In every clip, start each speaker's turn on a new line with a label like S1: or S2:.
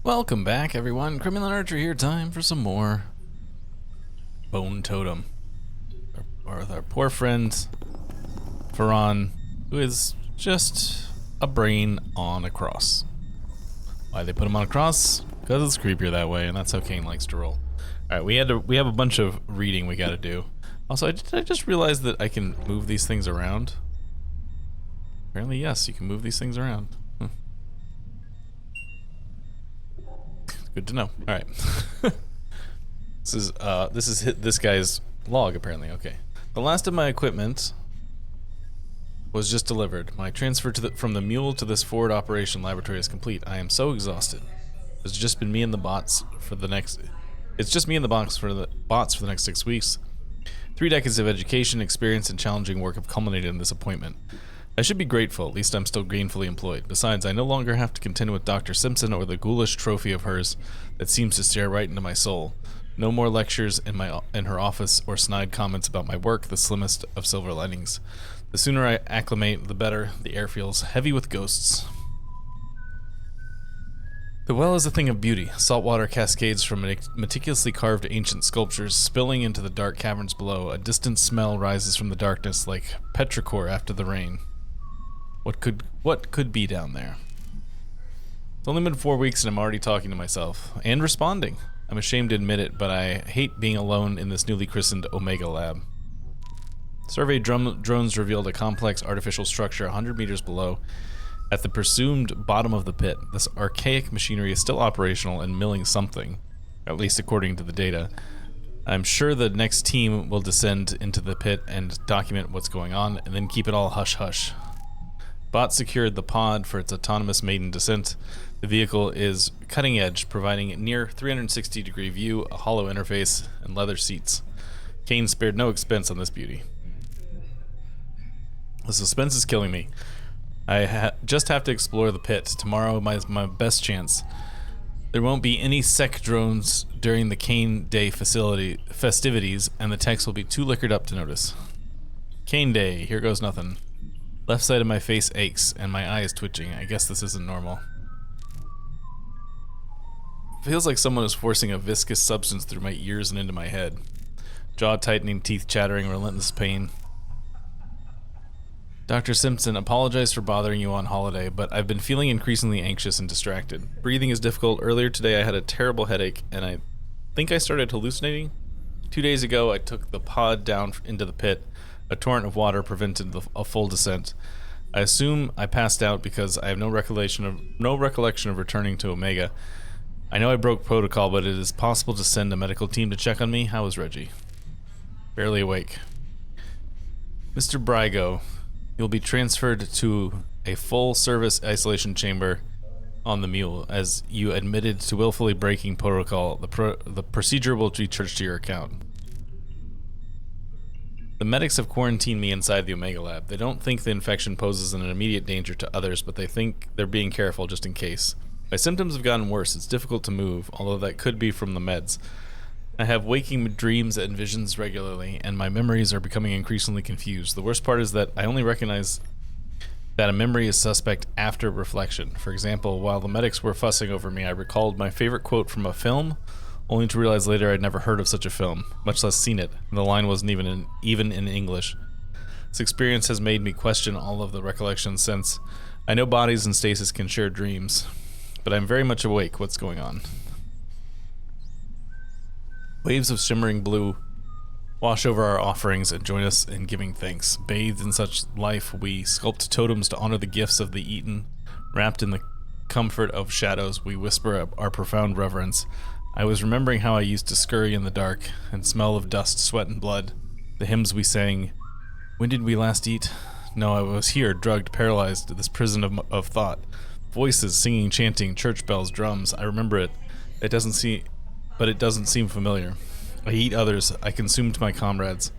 S1: Welcome back, everyone. Criminal Archer here. Time for some more Bone Totem. Or with our poor friend, Farhan, who is just a brain on a cross. Why they put him on a cross? Because it's creepier that way, and that's how Kane likes to roll. Alright, we have a bunch of reading we gotta do. Also, I just realized that I can move these things around. Apparently, yes, you can move these things around. Good to know. All right. This is this guy's log apparently. Okay. The last of my equipment was just delivered. My transfer from the mule to this forward operation laboratory is complete. I am so exhausted. It's just been me and the bots for the next. It's just me and the bots for the next 6 weeks. 3 decades of education, experience, and challenging work have culminated in this appointment. I should be grateful, at least I'm still gainfully employed. Besides, I no longer have to contend with Dr. Simpson or the ghoulish trophy of hers that seems to stare right into my soul. No more lectures in her office or snide comments about my work, the slimmest of silver linings. The sooner I acclimate, the better. The air feels heavy with ghosts. The well is a thing of beauty. Saltwater cascades from meticulously carved ancient sculptures spilling into the dark caverns below. A distant smell rises from the darkness like petrichor after the rain. What could be down there? It's only been 4 weeks and I'm already talking to myself and responding. I'm ashamed to admit it, but I hate being alone in this newly christened Omega lab. Survey drones revealed a complex artificial structure 100 meters below at the presumed bottom of the pit. This archaic machinery is still operational and milling something, at least according to the data. I'm sure the next team will descend into the pit and document what's going on and then keep it all hush-hush. Bot secured the pod for its autonomous maiden descent. The vehicle is cutting edge, providing near 360-degree view, a hollow interface, and leather seats. Kane spared no expense on this beauty. The suspense is killing me. I just have to explore the pit. Tomorrow is my best chance. There won't be any sec drones during the Kane Day festivities, and the techs will be too liquored up to notice. Kane Day, here goes nothing. Left side of my face aches, and my eye is twitching. I guess this isn't normal. Feels like someone is forcing a viscous substance through my ears and into my head. Jaw tightening, teeth chattering, relentless pain. Dr. Simpson, apologize for bothering you on holiday, but I've been feeling increasingly anxious and distracted. Breathing is difficult. Earlier today I had a terrible headache, and I think I started hallucinating. 2 days ago I took the pod down into the pit. A torrent of water prevented a full descent. I assume I passed out because I have no recollection of returning to Omega. I know I broke protocol, but it is possible to send a medical team to check on me. How is Reggie? Barely awake. Mr. Brygo, you'll be transferred to a full-service isolation chamber on the mule, as you admitted to willfully breaking protocol. The procedure will be charged to your account. The medics have quarantined me inside the Omega lab. They don't think the infection poses an immediate danger to others, but they think they're being careful just in case. My symptoms have gotten worse. It's difficult to move, although that could be from the meds. I have waking dreams and visions regularly, and my memories are becoming increasingly confused. The worst part is that I only recognize that a memory is suspect after reflection. For example, while the medics were fussing over me, I recalled my favorite quote from a film, only to realize later I'd never heard of such a film, much less seen it, and the line wasn't even in English. This experience has made me question all of the recollections since I know bodies and stasis can share dreams, but I'm very much awake. What's going on? Waves of shimmering blue wash over our offerings and join us in giving thanks. Bathed in such life, we sculpt totems to honor the gifts of the eaten. Wrapped in the comfort of shadows, we whisper our profound reverence. I was remembering how I used to scurry in the dark and smell of dust, sweat, and blood. The hymns we sang. When did we last eat? No, I was here, drugged, paralyzed, this prison of thought. Voices, singing, chanting, church bells, drums. I remember it. It doesn't seem familiar. I eat others. I consumed my comrades.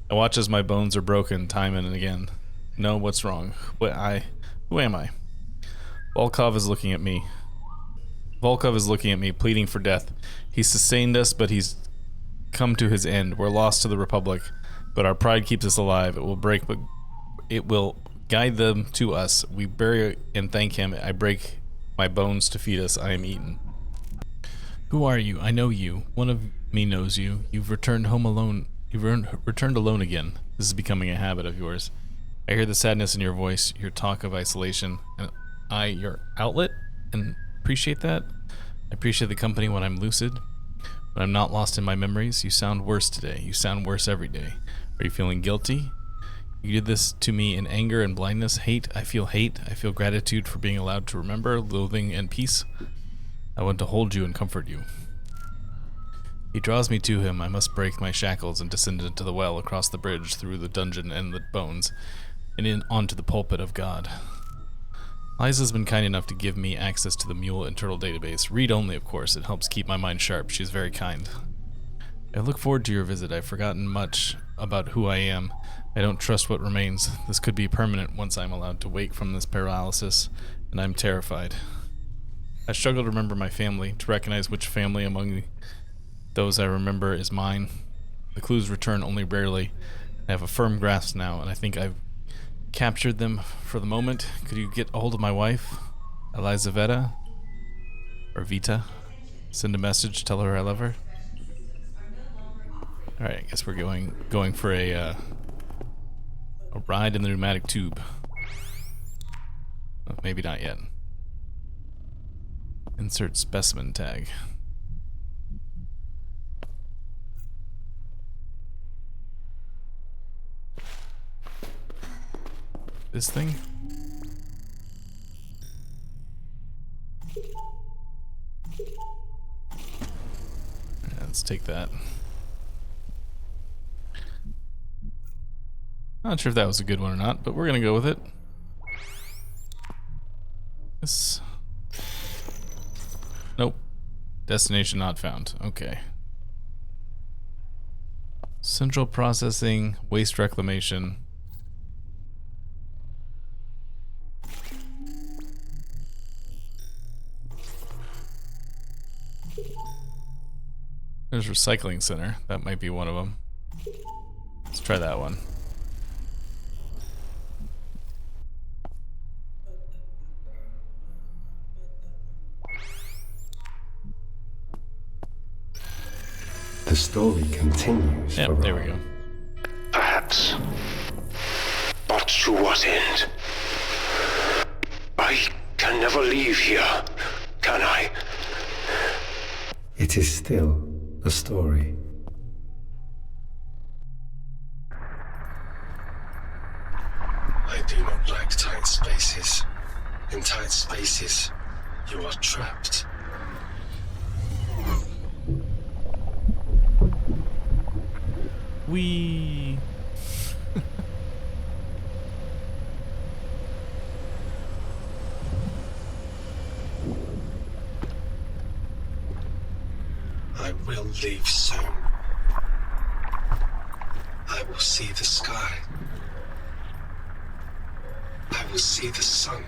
S1: I watch as my bones are broken time and again. No, what's wrong? Who am I? Volkov is looking at me. Pleading for death. He's sustained us, but he's come to his end. We're lost to the Republic, but our pride keeps us alive. It will break, but it will guide them to us. We bury and thank him. I break my bones to feed us. I am eaten. Who are you? I know you. One of me knows you. You've returned home alone. You've returned alone again. This is becoming a habit of yours. I hear the sadness in your voice, your talk of isolation, and your outlet, and appreciate that. I appreciate the company when I'm lucid. When I'm not lost in my memories. You sound worse today. You sound worse every day. Are you feeling guilty? You did this to me in anger and blindness. Hate. I feel hate. I feel gratitude for being allowed to remember, loathing, and peace. I want to hold you and comfort you. He draws me to him. I must break my shackles and descend into the well across the bridge through the dungeon and the bones and in onto the pulpit of God. Liza's been kind enough to give me access to the Mule internal database. Read only, of course. It helps keep my mind sharp. She's very kind. I look forward to your visit. I've forgotten much about who I am. I don't trust what remains. This could be permanent once I'm allowed to wake from this paralysis, and I'm terrified. I struggle to remember my family, to recognize which family among those I remember is mine. The clues return only rarely. I have a firm grasp now, and I think I've captured them for the moment. Could you get a hold of my wife, Elizaveta, or Vita? Send a message, tell her I love her. All right, I guess we're going for a ride in the pneumatic tube. Oh, maybe not yet. Insert specimen tag. This thing? Yeah, let's take that. Not sure if that was a good one or not, but we're gonna go with it. This. Nope. Destination not found. Okay. Central processing, waste reclamation. There's recycling center. That might be one of them. Let's try that one.
S2: The story continues.
S1: Yep, there we go.
S3: Perhaps. But to what end? I can never leave here, can I?
S2: It is still a story. I do not like tight spaces. In tight spaces, you are trapped.
S1: Wee.
S2: I will leave soon. I will see the sky. I will see the sun.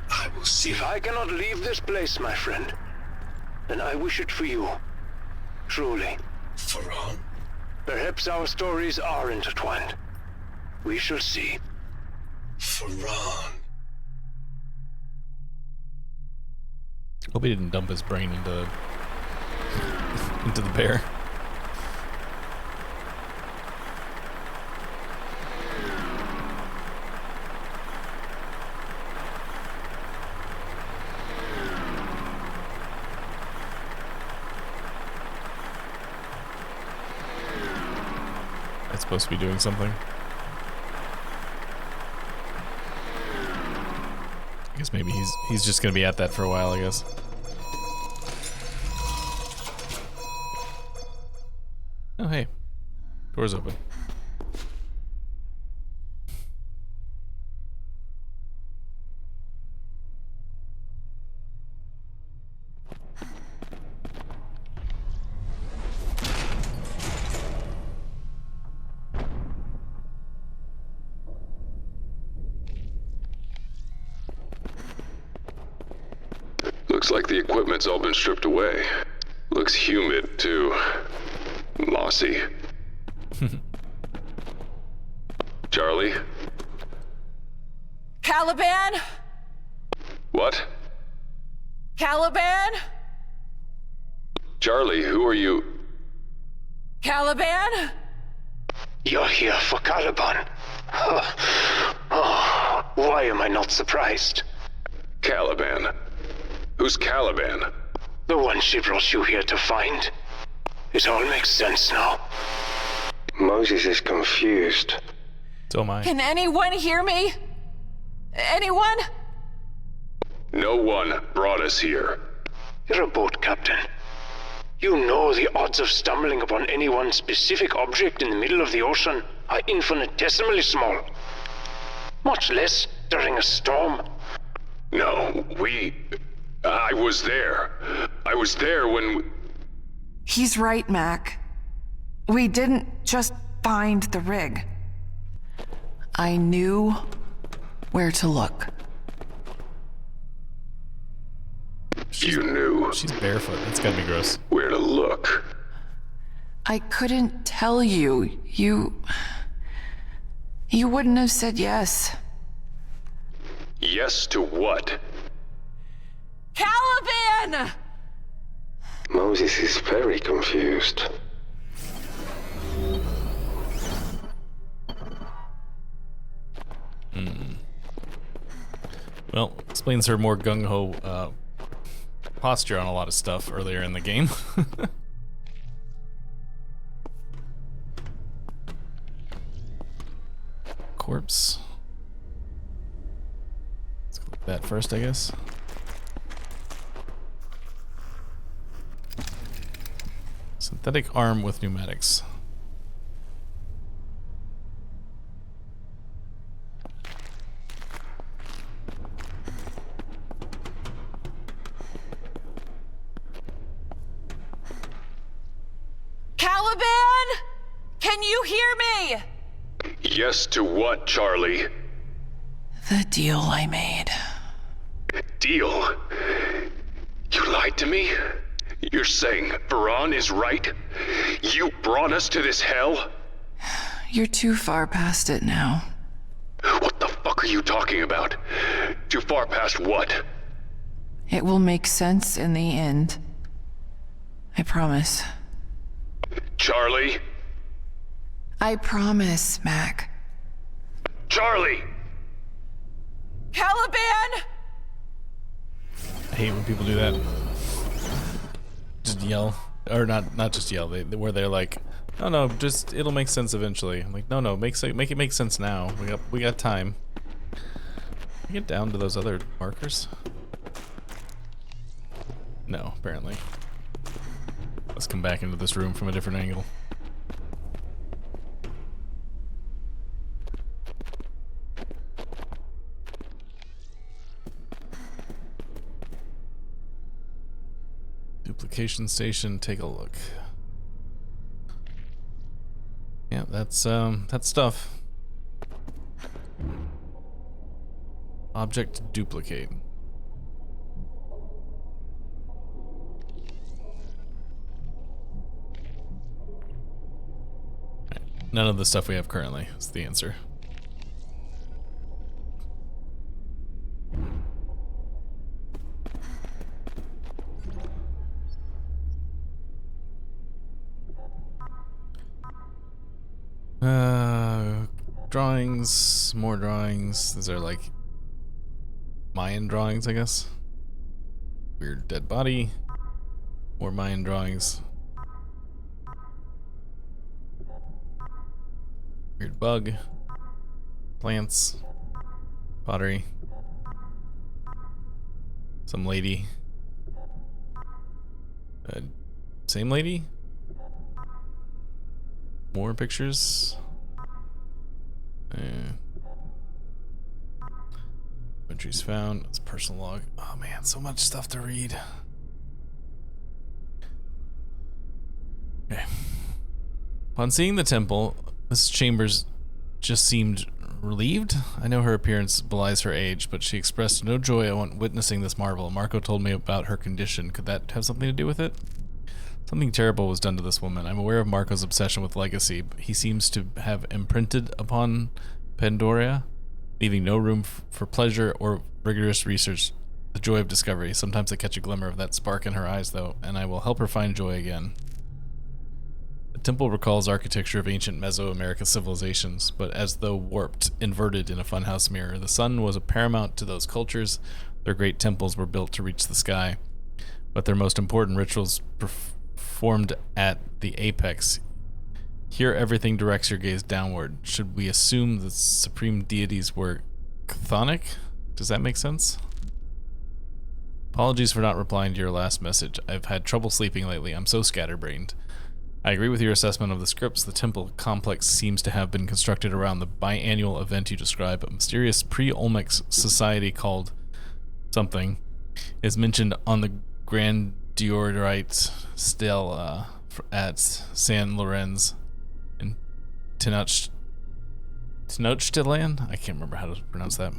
S2: I will see...
S3: If I cannot leave this place, my friend, then I wish it for you. Truly.
S2: Faran?
S3: Perhaps our stories are intertwined. We shall see.
S2: Faran.
S1: Hope he didn't dump his brain into the bear. That's supposed to be doing something. I guess maybe he's just gonna be at that for a while, I guess. Oh hey. Door's open.
S4: Looks like the equipment's all been stripped away. Looks humid, too. Mossy. Charlie?
S5: Caliban?
S4: What?
S5: Caliban?
S4: Charlie, who are you?
S5: Caliban?
S3: You're here for Caliban. Oh, why am I not surprised?
S4: Caliban. Who's Caliban?
S3: The one she brought you here to find. It all makes sense now.
S2: Moses is confused.
S1: So am I.
S5: Can anyone hear me? Anyone?
S4: No one brought us here.
S3: You're a boat captain. You know the odds of stumbling upon any one specific object in the middle of the ocean are infinitesimally small. Much less during a storm.
S4: No, I was there. I was there when...
S6: He's right, Mac. We didn't just find the rig. I knew where to look.
S4: You knew
S1: She's barefoot. That's gotta be gross.
S4: where to look.
S6: I couldn't tell you. You wouldn't have said yes.
S4: Yes to what?
S5: Caliban!
S2: Moses is very confused.
S1: Well, explains her more gung-ho posture on a lot of stuff earlier in the game. Corpse. Let's go with that first, I guess. Synthetic arm with pneumatics.
S5: Caliban? Can you hear me?
S4: Yes to what, Charlie?
S6: The deal I made.
S4: Deal? You lied to me? You're saying Varan is right? You brought us to this hell?
S6: You're too far past it now.
S4: What the fuck are you talking about? Too far past what?
S6: It will make sense in the end. I promise.
S4: Charlie?
S6: I promise, Mac.
S4: Charlie!
S5: Caliban?
S1: I hate when people do that. Just yell, or not just yell. Where they're like, no, just it'll make sense eventually. I'm like, no, make it make sense now. We got time. Can we get down to those other markers? No, apparently. Let's come back into this room from a different angle. Duplication station, take a look. Yeah, that's stuff. Object duplicate. Right. None of the stuff we have currently is the answer. Drawings, more drawings. These are like Mayan drawings, I guess. Weird dead body. More Mayan drawings. Weird bug. Plants. Pottery. Some lady. Same lady? More pictures. Entries found. It's personal log. Oh man, so much stuff to read. Okay. Upon seeing the temple, Mrs. Chambers just seemed relieved. I know her appearance belies her age, but she expressed no joy on witnessing this marvel. Marco told me about her condition. Could that have something to do with it? Something terrible was done to this woman. I'm aware of Marco's obsession with legacy. He seems to have imprinted upon Pandora, leaving no room for pleasure or rigorous research the joy of discovery. Sometimes I catch a glimmer of that spark in her eyes, though, and I will help her find joy again. The temple recalls architecture of ancient Mesoamerican civilizations, but as though warped, inverted in a funhouse mirror. The sun was paramount to those cultures. Their great temples were built to reach the sky, but their most important rituals performed at the apex. Here everything directs your gaze downward. Should we assume the supreme deities were chthonic? Does that make sense? Apologies for not replying to your last message. I've had trouble sleeping lately. I'm so scatterbrained. I agree with your assessment of the scripts. The temple complex seems to have been constructed around the biannual event you describe. A mysterious pre-Olmec society called something is mentioned on the Grand Diorite stele at San Lorenzo in Tenochtitlan? I can't remember how to pronounce that.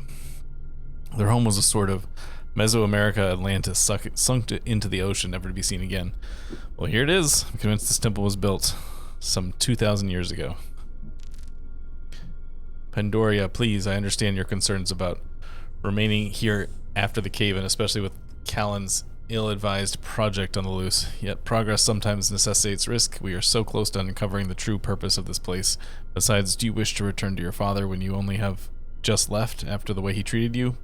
S1: Their home was a sort of Mesoamerica Atlantis sunk into the ocean, never to be seen again. Well, here it is. I'm convinced this temple was built some 2,000 years ago. Pandoria, please, I understand your concerns about remaining here after the cave-in, especially with Callan's ill-advised project on the loose. Yet progress sometimes necessitates risk. We are so close to uncovering the true purpose of this place. Besides, do you wish to return to your father when you only have just left after the way he treated you?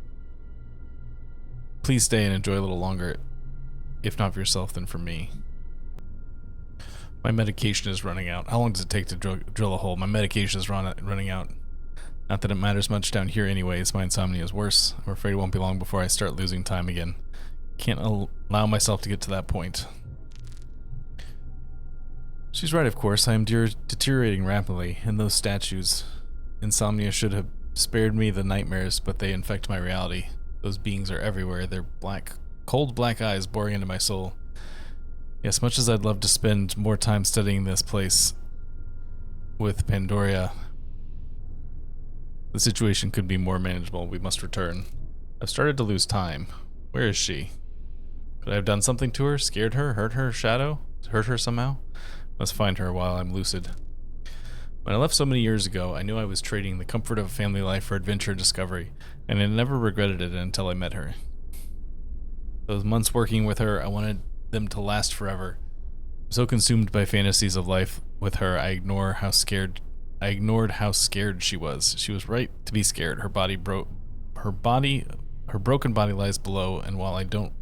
S1: Please stay and enjoy a little longer, if not for yourself, then for me. My medication is running out. How long does it take to drill a hole? My medication is running out. Not that it matters much down here anyways. My insomnia is worse. I'm afraid it won't be long before I start losing time again. Can't allow myself to get to that point. She's right, of course. I am deteriorating rapidly. And those statues. Insomnia should have spared me the nightmares, but they infect my reality. Those beings are everywhere. Their cold black eyes boring into my soul. Yes, much as I'd love to spend more time studying this place with Pandoria, the situation could be more manageable. We must return. I've started to lose time. Where is she? Could I have done something to her? Scared her? Hurt her? Hurt her somehow? Must find her while I'm lucid. When I left so many years ago, I knew I was trading the comfort of a family life for adventure and discovery, and I never regretted it until I met her. Those months working with her, I wanted them to last forever. So consumed by fantasies of life with her, I ignored how scared she was. She was right to be scared. Her broken body lies below, and while I don't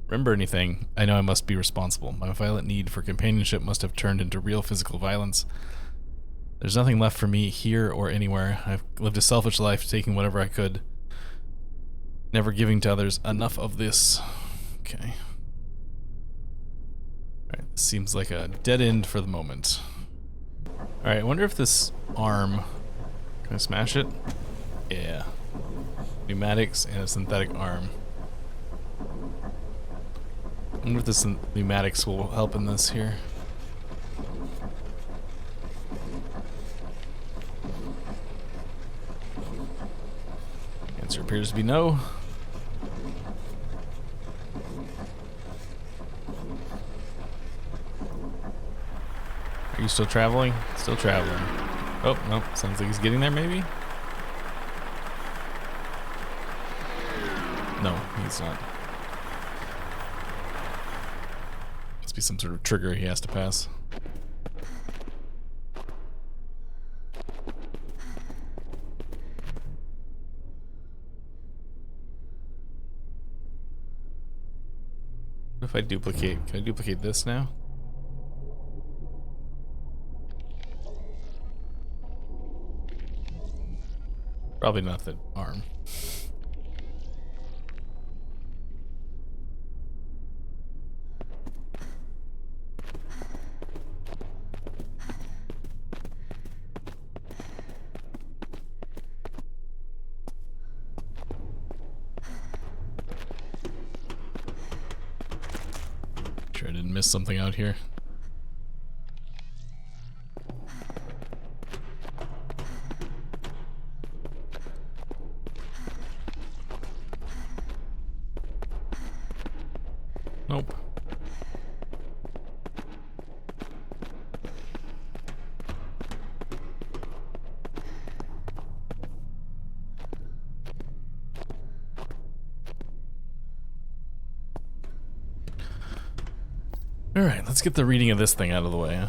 S1: remember anything, I know I must be responsible. My violent need for companionship must have turned into real physical violence. There's nothing left for me here or anywhere. I've lived a selfish life, taking whatever I could, never giving to others. Enough of this. Okay. Alright, this seems like a dead end for the moment. Alright, I wonder if this arm... Can I smash it? Yeah. Pneumatics and a synthetic arm. I wonder if this pneumatics will help in this here. Answer appears to be no. Are you still traveling? Still traveling. Oh, no. Sounds like he's getting there, maybe? No, he's not. Must be some sort of trigger he has to pass. What if I duplicate? Can I duplicate this now? Probably not the arm. Sure I didn't miss something out here. Nope. Alright, let's get the reading of this thing out of the way, huh?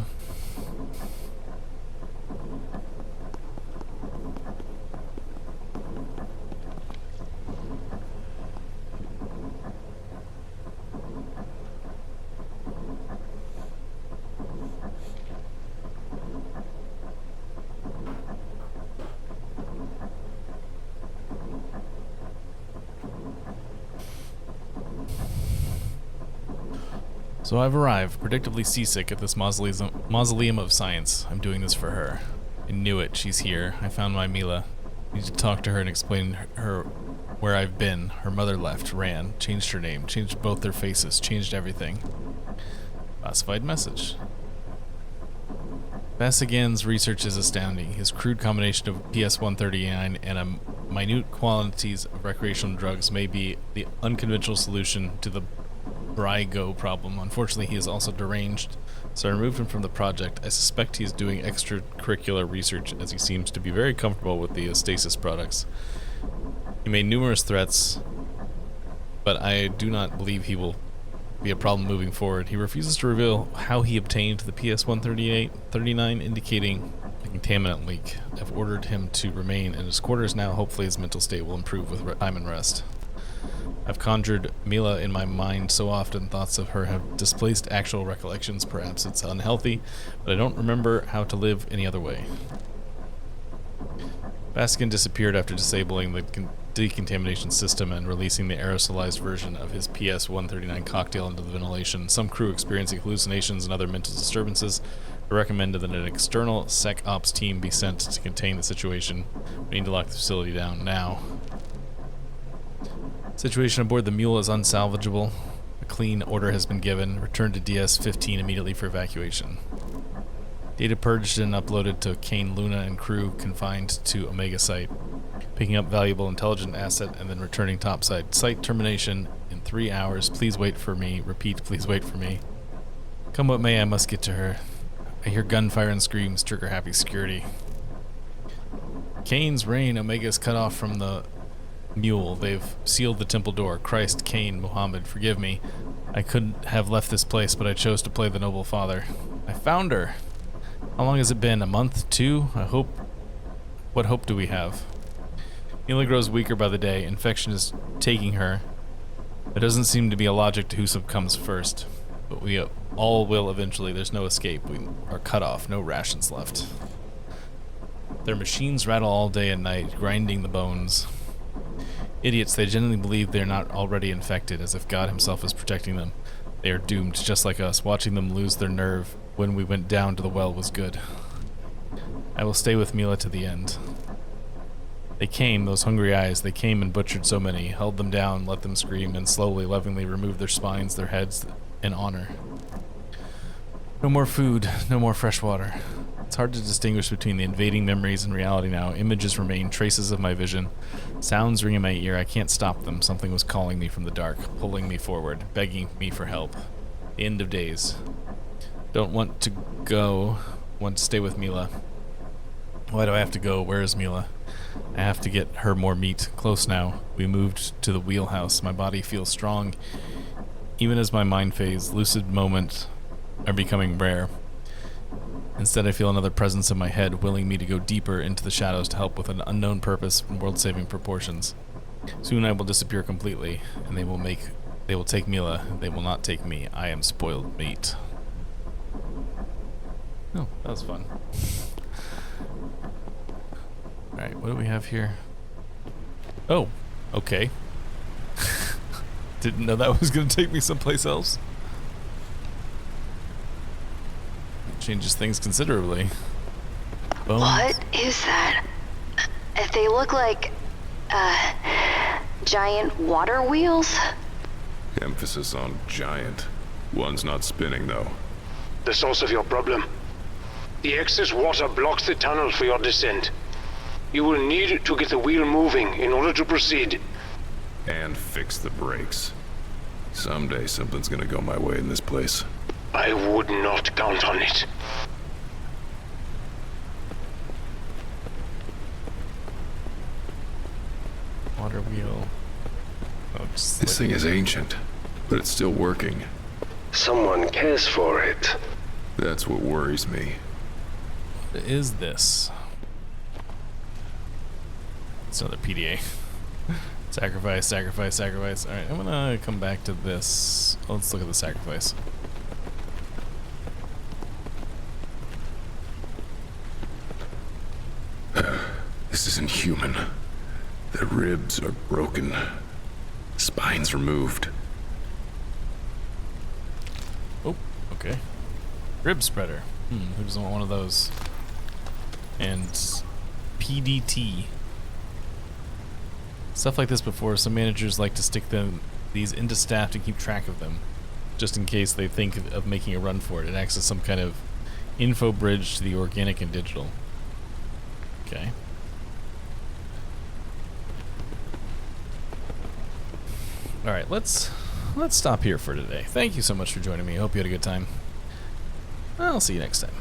S1: So I've arrived, predictably seasick at this mausoleum of science. I'm doing this for her. I knew it. She's here. I found my Mila. I need to talk to her and explain her where I've been. Her mother left, ran, changed her name, changed both their faces, changed everything. Classified message. Bassigan's research is astounding. His crude combination of PS-139 and minute quantities of recreational drugs may be the unconventional solution to the Brygo problem. Unfortunately, he is also deranged, so I removed him from the project. I suspect he is doing extracurricular research, as he seems to be very comfortable with the Stasis products. He made numerous threats, but I do not believe he will be a problem moving forward. He refuses to reveal how he obtained the PS-139, indicating a contaminant leak. I've ordered him to remain in his quarters now. Hopefully his mental state will improve with time and rest. I've conjured Mila in my mind so often, thoughts of her have displaced actual recollections. Perhaps it's unhealthy, but I don't remember how to live any other way. Bassigan disappeared after disabling the decontamination system and releasing the aerosolized version of his PS-139 cocktail into the ventilation. Some crew experiencing hallucinations and other mental disturbances recommended that an external sec ops team be sent to contain the situation. We need to lock the facility down now. Situation aboard the Mule is unsalvageable. A clean order has been given. Return to DS-15 immediately for evacuation. Data purged and uploaded to Kane, Luna, and crew confined to Omega Site. Picking up valuable intelligent asset and then returning topside. Site termination in 3 hours. Please wait for me. Repeat, please wait for me. Come what may, I must get to her. I hear gunfire and screams. Trigger happy security. Kane's reign. Omega's cut off from the Mule. They've sealed the temple door. Christ, Kane, Muhammad, forgive me. I could have left this place, but I chose to play the noble father. I found her. How long has it been? A month? 2? What hope do we have? Mila grows weaker by the day. Infection is taking her. There doesn't seem to be a logic to who comes first. But we all will eventually. There's no escape. We are cut off. No rations left. Their machines rattle all day and night, grinding the bones. Idiots, they genuinely believe they're not already infected, as if God himself is protecting them. They are doomed, just like us. Watching them lose their nerve when we went down to the well was good. I will stay with Mila to the end. They came, those hungry eyes, they came and butchered so many, held them down, let them scream, and slowly, lovingly removed their spines, their heads, in honor. No more food, no more fresh water. It's hard to distinguish between the invading memories and reality now. Images remain, traces of my vision. Sounds ring in my ear. I can't stop them. Something was calling me from the dark, pulling me forward, begging me for help. The end of days. Don't want to go. Want to stay with Mila. Why do I have to go? Where is Mila? I have to get her more meat. Close now. We moved to the wheelhouse. My body feels strong. Even as my mind fades, lucid moments are becoming rare. Instead, I feel another presence in my head, willing me to go deeper into the shadows to help with an unknown purpose and world-saving proportions. Soon I will disappear completely, and they will take Mila. They will not take me. I am spoiled meat. Oh, that was fun. Alright, what do we have here? Oh, okay. Didn't know that was going to take me someplace else. Changes things considerably. Bones.
S7: What is that? They look like, giant water wheels?
S4: Emphasis on giant. One's not spinning, though.
S3: The source of your problem. The excess water blocks the tunnel for your descent. You will need to get the wheel moving in order to proceed.
S4: And fix the brakes. Someday something's gonna go my way in this place.
S3: I would not count on it.
S1: Water wheel. Oh,
S4: This thing is ancient, but it's still working.
S2: Someone cares for it.
S4: That's what worries me.
S1: What is this? It's another PDA. Sacrifice, sacrifice, sacrifice. Alright, I'm gonna come back to this. Let's look at the sacrifice.
S4: This isn't human. The ribs are broken. Spines removed.
S1: Oh, okay. Rib spreader. Who doesn't want one of those? And PDT. Stuff like this before, some managers like to stick these into staff to keep track of them, just in case they think of making a run for it. It acts as some kind of info bridge to the organic and digital. Okay. Alright, let's stop here for today. Thank you so much for joining me. I hope you had a good time. I'll see you next time.